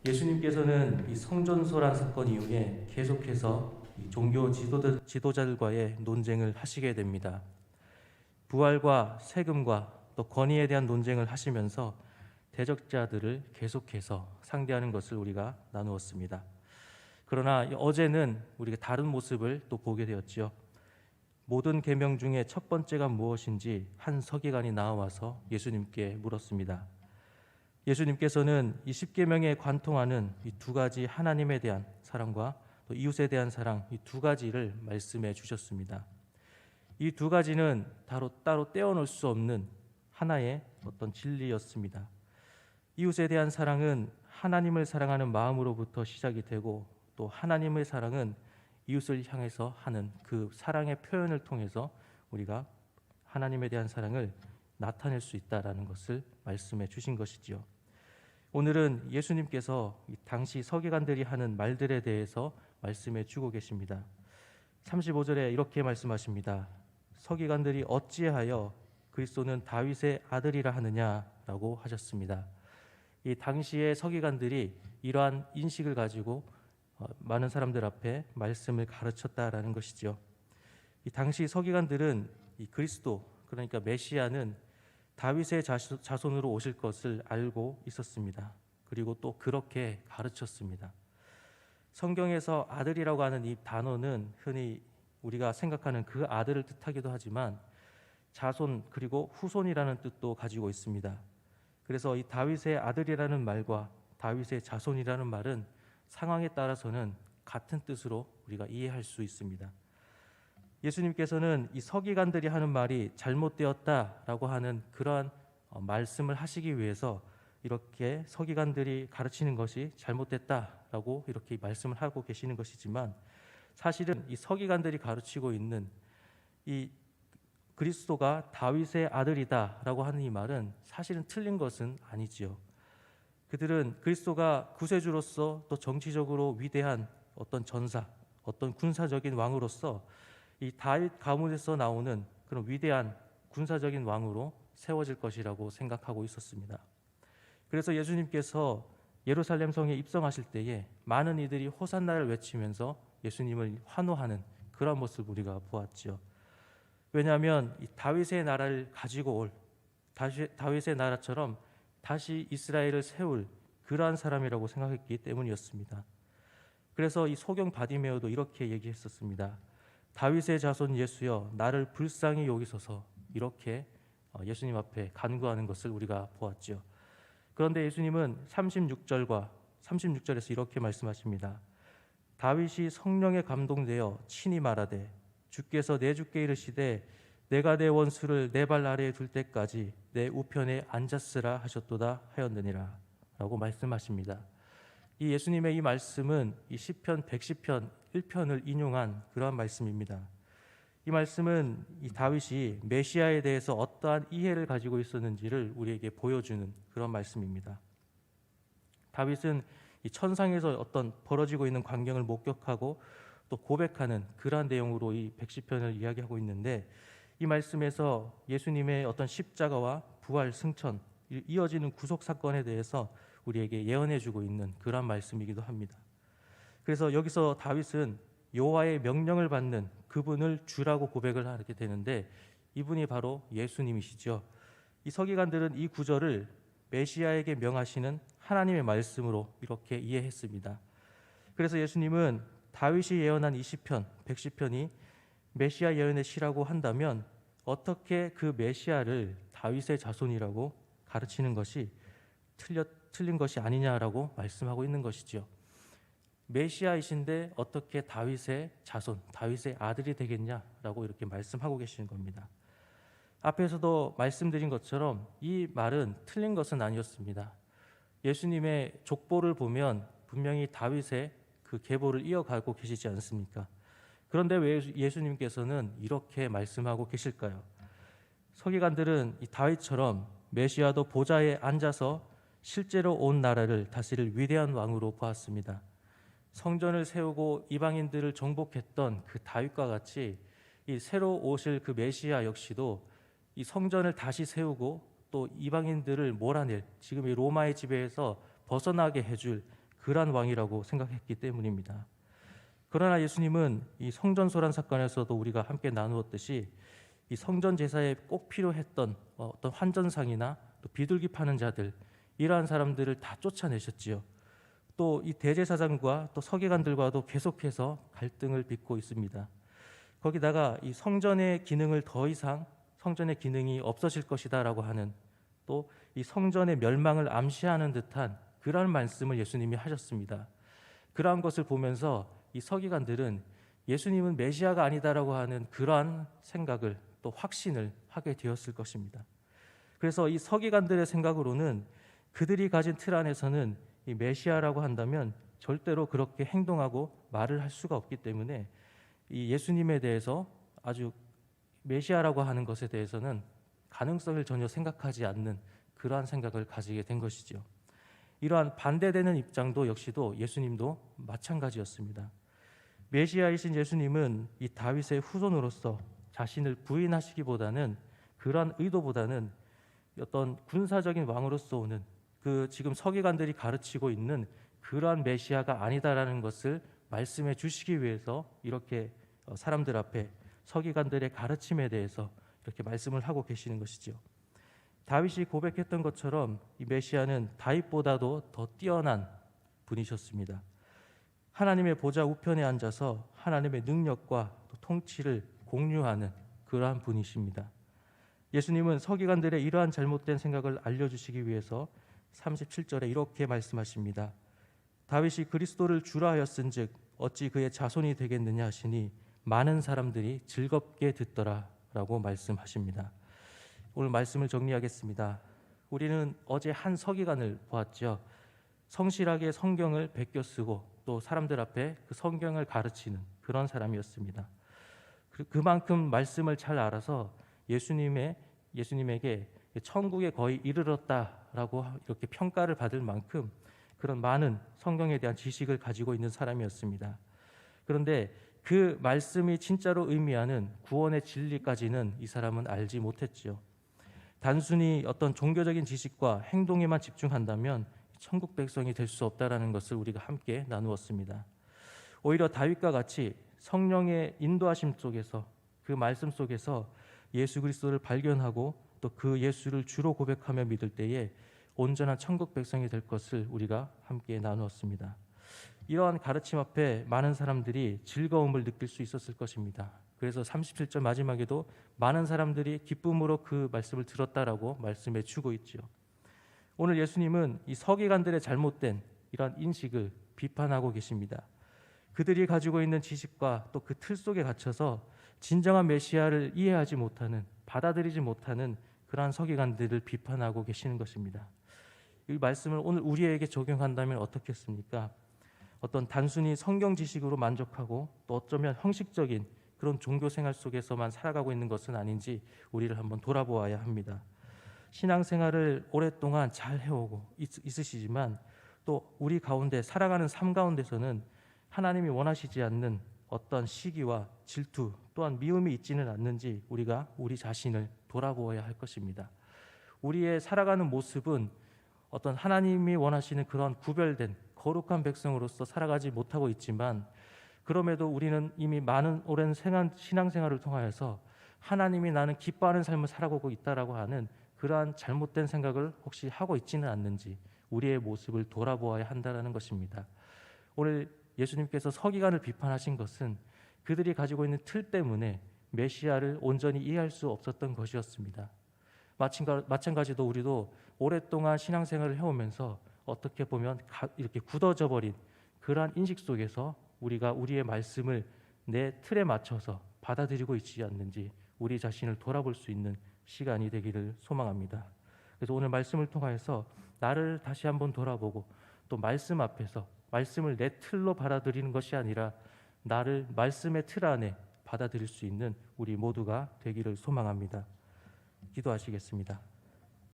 예수님께서는 이 성전소란 사건 이후에 계속해서 이 종교 지도자들과의 논쟁을 하시게 됩니다. 부활과 세금과 또 권위에 대한 논쟁을 하시면서 대적자들을 계속해서 상대하는 것을 우리가 나누었습니다. 그러나 어제는 우리가 다른 모습을 또 보게 되었지요. 모든 계명 중에 첫 번째가 무엇인지 한 서기관이 나와서 예수님께 물었습니다. 예수님께서는 이 십계명에 관통하는 이 두 가지, 하나님에 대한 사랑과 또 이웃에 대한 사랑, 이 두 가지를 말씀해 주셨습니다. 이 두 가지는 따로 떼어놓을 수 없는 하나의 어떤 진리였습니다. 이웃에 대한 사랑은 하나님을 사랑하는 마음으로부터 시작이 되고, 또 하나님의 사랑은 이웃을 향해서 하는 그 사랑의 표현을 통해서 우리가 하나님에 대한 사랑을 나타낼 수 있다라는 것을 말씀해 주신 것이지요. 오늘은 예수님께서 당시 서기관들이 하는 말들에 대해서 말씀해 주고 계십니다. 35절에 이렇게 말씀하십니다. 서기관들이 어찌하여 그리스도는 다윗의 아들이라 하느냐라고 하셨습니다. 이 당시의 서기관들이 이러한 인식을 가지고 많은 사람들 앞에 말씀을 가르쳤다라는 것이죠. 이 당시 서기관들은 이 그리스도, 그러니까 메시아는 다윗의 자손으로 오실 것을 알고 있었습니다. 그리고 또 그렇게 가르쳤습니다. 성경에서 아들이라고 하는 이 단어는 흔히 우리가 생각하는 그 아들을 뜻하기도 하지만 자손 그리고 후손이라는 뜻도 가지고 있습니다. 그래서 이 다윗의 아들이라는 말과 다윗의 자손이라는 말은 상황에 따라서는 같은 뜻으로 우리가 이해할 수 있습니다. 예수님께서는 이 서기관들이 하는 말이 잘못되었다라고 하는 그러한 말씀을 하시기 위해서 이렇게 서기관들이 가르치는 것이 잘못됐다라고 이렇게 말씀을 하고 계시는 것이지만, 사실은 이 서기관들이 가르치고 있는 이 그리스도가 다윗의 아들이다라고 하는 이 말은 사실은 틀린 것은 아니지요. 그들은 그리스도가 구세주로서 또 정치적으로 위대한 어떤 전사, 어떤 군사적인 왕으로서 이 다윗 가문에서 나오는 그런 위대한 군사적인 왕으로 세워질 것이라고 생각하고 있었습니다. 그래서 예수님께서 예루살렘 성에 입성하실 때에 많은 이들이 호산나를 외치면서 예수님을 환호하는 그런 모습을 우리가 보았죠. 왜냐하면 이 다윗의 나라를 가지고 올, 다윗의 나라처럼 다시 이스라엘을 세울 그러한 사람이라고 생각했기 때문이었습니다. 그래서 이 소경 바디메오도 이렇게 얘기했었습니다. 다윗의 자손 예수여, 나를 불쌍히 여기소서. 이렇게 예수님 앞에 간구하는 것을 우리가 보았죠. 그런데 예수님은 36절에서 이렇게 말씀하십니다. 다윗이 성령에 감동되어 친히 말하되 주께서 내 주께 이르시되 내가 내 원수를 내 발 아래에 둘 때까지 내 우편에 앉았으라 하셨도다 하였느니라 라고 말씀하십니다. 이 예수님의 이 말씀은 이 시편 110편 1편을 인용한 그러한 말씀입니다. 이 말씀은 이 다윗이 메시아에 대해서 어떠한 이해를 가지고 있었는지를 우리에게 보여주는 그런 말씀입니다. 다윗은 이 천상에서 어떤 벌어지고 있는 광경을 목격하고 또 고백하는 그러한 내용으로 이 110편을 이야기하고 있는데, 이 말씀에서 예수님의 어떤 십자가와 부활, 승천, 이어지는 구속 사건에 대해서 우리에게 예언해주고 있는 그러한 말씀이기도 합니다. 그래서 여기서 다윗은 여호와의 명령을 받는 그분을 주라고 고백을 하게 되는데, 이분이 바로 예수님이시죠. 이 서기관들은 이 구절을 메시아에게 명하시는 하나님의 말씀으로 이렇게 이해했습니다. 그래서 예수님은 다윗이 예언한 이 시편 110편이 메시아 예언의 시라고 한다면 어떻게 그 메시아를 다윗의 자손이라고 가르치는 것이 틀린 것이 아니냐라고 말씀하고 있는 것이죠. 메시아이신데 어떻게 다윗의 자손, 다윗의 아들이 되겠냐라고 이렇게 말씀하고 계시는 겁니다. 앞에서도 말씀드린 것처럼 이 말은 틀린 것은 아니었습니다. 예수님의 족보를 보면 분명히 다윗의 그 계보를 이어가고 계시지 않습니까? 그런데 왜 예수님께서는 이렇게 말씀하고 계실까요? 서기관들은 이 다윗처럼 메시아도 보좌에 앉아서 실제로 온 나라를 다스릴 위대한 왕으로 보았습니다. 성전을 세우고 이방인들을 정복했던 그 다윗과 같이 이 새로 오실 그 메시아 역시도 이 성전을 다시 세우고 또 이방인들을 몰아낼, 지금 이 로마의 지배에서 벗어나게 해줄 그러한 왕이라고 생각했기 때문입니다. 그러나 예수님은 이 성전소란 사건에서도 우리가 함께 나누었듯이 이 성전 제사에 꼭 필요했던 어떤 환전상이나 또 비둘기 파는 자들, 이러한 사람들을 다 쫓아내셨지요. 또 이 대제사장과 또 서기관들과도 계속해서 갈등을 빚고 있습니다. 거기다가 이 성전의 기능을 더 이상 성전의 기능이 없어질 것이다라고 하는, 또 이 성전의 멸망을 암시하는 듯한 그러한 말씀을 예수님이 하셨습니다. 그러한 것을 보면서 이 서기관들은 예수님은 메시아가 아니다라고 하는 그러한 생각을 또 확신을 하게 되었을 것입니다. 그래서 이 서기관들의 생각으로는 그들이 가진 틀 안에서는 이 메시아라고 한다면 절대로 그렇게 행동하고 말을 할 수가 없기 때문에 이 예수님에 대해서, 아주 메시아라고 하는 것에 대해서는 가능성을 전혀 생각하지 않는 그러한 생각을 가지게 된 것이죠. 이러한 반대되는 입장도 역시도 예수님도 마찬가지였습니다. 메시아이신 예수님은 이 다윗의 후손으로서 자신을 부인하시기보다는, 그러한 의도보다는 어떤 군사적인 왕으로서 오는 그 지금 서기관들이 가르치고 있는 그러한 메시아가 아니다라는 것을 말씀해 주시기 위해서 이렇게 사람들 앞에 서기관들의 가르침에 대해서 이렇게 말씀을 하고 계시는 것이죠. 다윗이 고백했던 것처럼 이 메시아는 다윗보다도 더 뛰어난 분이셨습니다. 하나님의 보좌 우편에 앉아서 하나님의 능력과 또 통치를 공유하는 그러한 분이십니다. 예수님은 서기관들의 이러한 잘못된 생각을 알려주시기 위해서 37절에 이렇게 말씀하십니다. 다윗이 그리스도를 주라 하였은즉 어찌 그의 자손이 되겠느냐 하시니 많은 사람들이 즐겁게 듣더라 라고 말씀하십니다. 오늘 말씀을 정리하겠습니다. 우리는 어제 한 서기관을 보았죠. 성실하게 성경을 베껴 쓰고 또 사람들 앞에 그 성경을 가르치는 그런 사람이었습니다. 그만큼 말씀을 잘 알아서 예수님에게 천국에 거의 이르렀다라고 이렇게 평가를 받을 만큼 그런 많은 성경에 대한 지식을 가지고 있는 사람이었습니다. 그런데 그 말씀이 진짜로 의미하는 구원의 진리까지는 이 사람은 알지 못했지요. 단순히 어떤 종교적인 지식과 행동에만 집중한다면 천국 백성이 될 수 없다라는 것을 우리가 함께 나누었습니다. 오히려 다윗과 같이 성령의 인도하심 속에서, 그 말씀 속에서 예수 그리스도를 발견하고 또 그 예수를 주로 고백하며 믿을 때에 온전한 천국 백성이 될 것을 우리가 함께 나누었습니다. 이러한 가르침 앞에 많은 사람들이 즐거움을 느낄 수 있었을 것입니다. 그래서 37절 마지막에도 많은 사람들이 기쁨으로 그 말씀을 들었다라고 말씀해 주고 있지요. 오늘 예수님은 이 서기관들의 잘못된 이러한 인식을 비판하고 계십니다. 그들이 가지고 있는 지식과 또 그 틀 속에 갇혀서 진정한 메시아를 이해하지 못하는, 받아들이지 못하는 그러한 서기관들을 비판하고 계시는 것입니다. 이 말씀을 오늘 우리에게 적용한다면 어떻겠습니까? 어떤 단순히 성경 지식으로 만족하고 또 어쩌면 형식적인 그런 종교 생활 속에서만 살아가고 있는 것은 아닌지 우리를 한번 돌아보아야 합니다. 신앙생활을 오랫동안 잘 해오고 있으시지만 또 우리 가운데 살아가는 삶 가운데서는 하나님이 원하시지 않는 어떤 시기와 질투 또한 미움이 있지는 않는지 우리가 우리 자신을 돌아보아야 할 것입니다. 우리의 살아가는 모습은 어떤 하나님이 원하시는 그런 구별된 거룩한 백성으로서 살아가지 못하고 있지만, 그럼에도 우리는 이미 많은 오랜 신앙생활을 통하여서 하나님이 나는 기뻐하는 삶을 살아가고 있다라고 하는 그러한 잘못된 생각을 혹시 하고 있지는 않는지 우리의 모습을 돌아보아야 한다는 것입니다. 오늘 예수님께서 서기관을 비판하신 것은 그들이 가지고 있는 틀 때문에 메시아를 온전히 이해할 수 없었던 것이었습니다. 마찬가지로 우리도 오랫동안 신앙생활을 해오면서 어떻게 보면 이렇게 굳어져 버린 그러한 인식 속에서 우리가 우리의 말씀을 내 틀에 맞춰서 받아들이고 있지 않는지 우리 자신을 돌아볼 수 있는 시간이 되기를 소망합니다. 그래서 오늘 말씀을 통하여서 나를 다시 한번 돌아보고 또 말씀 앞에서 말씀을 내 틀로 받아들이는 것이 아니라 나를 말씀의 틀 안에 받아들일 수 있는 우리 모두가 되기를 소망합니다. 기도하시겠습니다.